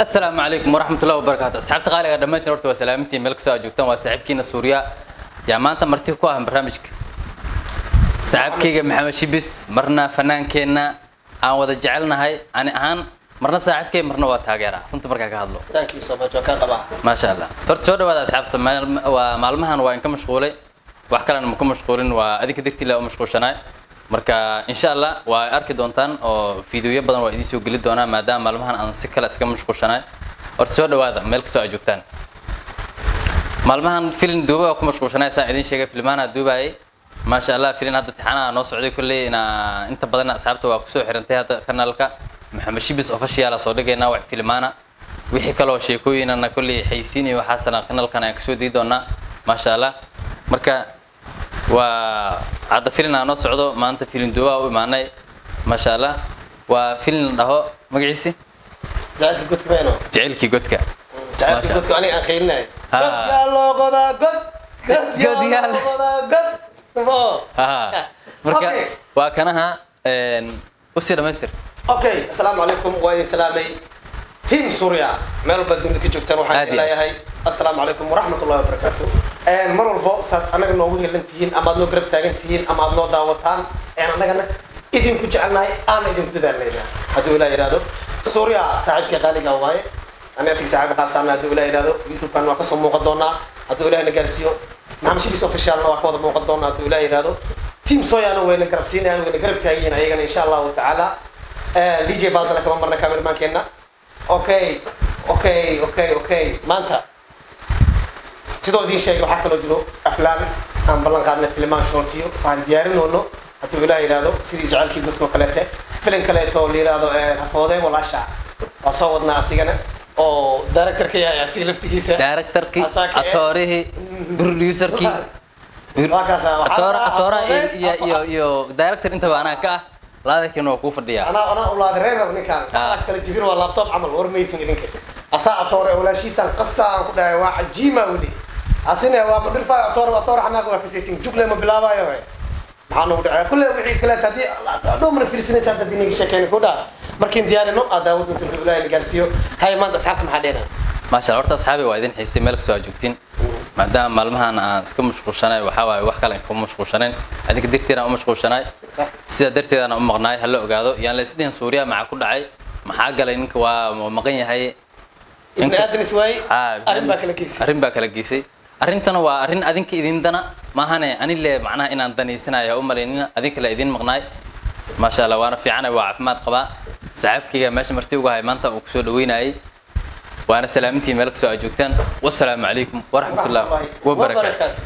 السلام عليكم ورحمة الله وبركاته. أصحاب تقالي قدمت نورت وسلامتي ملك سوا جوكتان وصاحبكينا سوريا يا ما أنت مرتي كواه برنامجك صاحبكي محمد شبيس مرنا فنان كينا أنا وذا جعلنا هاي أنا أهان مرنا صاحبكي مرنا واتاجرة كنت بركة كهذلو. Thank you so much وكان قبعة. ما شاء الله. فرت سودا وهذا أصحاب ومعلومها وإن كم مشغولة وأحكي لنا مكم مشغولين وأديك درتي لا مشغول شناي. marka insha Allah waa arki doontaan oo fiidiyo badan waa idin soo gali doonaa maadaama maalmahan aan si kala iska mashquulsanahay horta soo dhawaada meel ka soo joogtaan maalmahan film duuba ku mashquulsanahay saa idin sheegay filmaana duubaay ma sha Allah film hadda taxana noo socday kulli inta badan asxaabta waa ku soo xirantay hadda kanaalka Maxamed Shibis official soo dhigayna wax filmaana wixii kale oo sheekooyinana kulli xaysiin iyo waxa sana kanaalkan ay ka soo diidoona ma sha Allah marka وهذا فيلم أنا صعده ما أنت فيلم دوا ومعناه ما شاء الله وفيلم ده مقيسي جعلك قدك بينه جعلك قدك جعلك قدك أنا أخيلنا قد يلا قد يلا قد مركا وكانها أسير ماستر أوكي السلام عليكم وين سلامي تيم سوريا مالو بدون ذيك جوكتان وحنا إلى هاي السلام عليكم ورحمة الله وبركاته مرور بوصات أنا قلنا لنتين أما أدنو قرب تاجنتين أما أدنو دعوتان أنا قلنا إذن كجعلنا أنا إذن كتدارنا هذا ولا يرادو سوريا ساعد كغالي قواي أنا أسيك ساعد قاسمنا هذا ولا يرادو يوتيوب كان وقصهم موقدونا هذا ولا نجارسيو نعم شيء سوفيشال وقوض موقدونا هذا ولا يرادو تيم سويا أنا وين قرب سينا أنا وين قرب تاجين هيجنا إن شاء الله تعالى دي جي بالدنا كمان مرنا كاميرا ما كنا أوكي ما أنت sidoo diin sheegay waxa kala jiro aflaan aan ballan qaadnay filmaan shortiyo aan diyaarinoono haduu ilaahay yiraahdo sidii jacaylkii godka kaleete filim kaleeto oo liiraado hafoodeen walaasha waa soo wadnaa asigana oo director-ka yahay asig laftigiisa director-ki atorihi producer-ki atora iyo director inta baana ka laadakin oo ku fadhiya ana ulaad reerar ninkan kala jibir waa laptop amal warmaysin idinka asa atore walaashiisan qasaan ku dhaay waa cajiima wali asina waa badrfa atore xanaaq waa kasaysin jugle ma bilaabayo maxaanu dhacay kullee wixii kala tadi doomar fiirsanaysa dadina sheekeen ku dhaa markiin diyaarino adaawad inta ilaahay gaarsiyo hay maanta asxaabta maxaa dheena ما شاء الله horta asxaabi waa idin xiisay meel soo joogtiin maadaama maalmahan aan iska mashquulsanahay waxa waay wax kale ka mashquulsanayn adinka dirteena u mashquulsanahay sida dirteedana u maqnaay hal ogaado yaan la isdeen Suuriya ma ku dhacay maxaa galay ninka waa maqan yahay in aadin iswaay arin baa kala geysay arintana waa arin adinka idin dana ma ahane ani le macnaha inaan daneysanayo u maleynina adinka la idin maqnaay ma sha Allah waana fiican waa caafimaad qaba saaxiibkayga meesha martii ugu hay maanta uu ku soo dhaweynayay وانا سلامتي ملك سؤال جوكتان والسلام عليكم ورحمة الله وبركاته.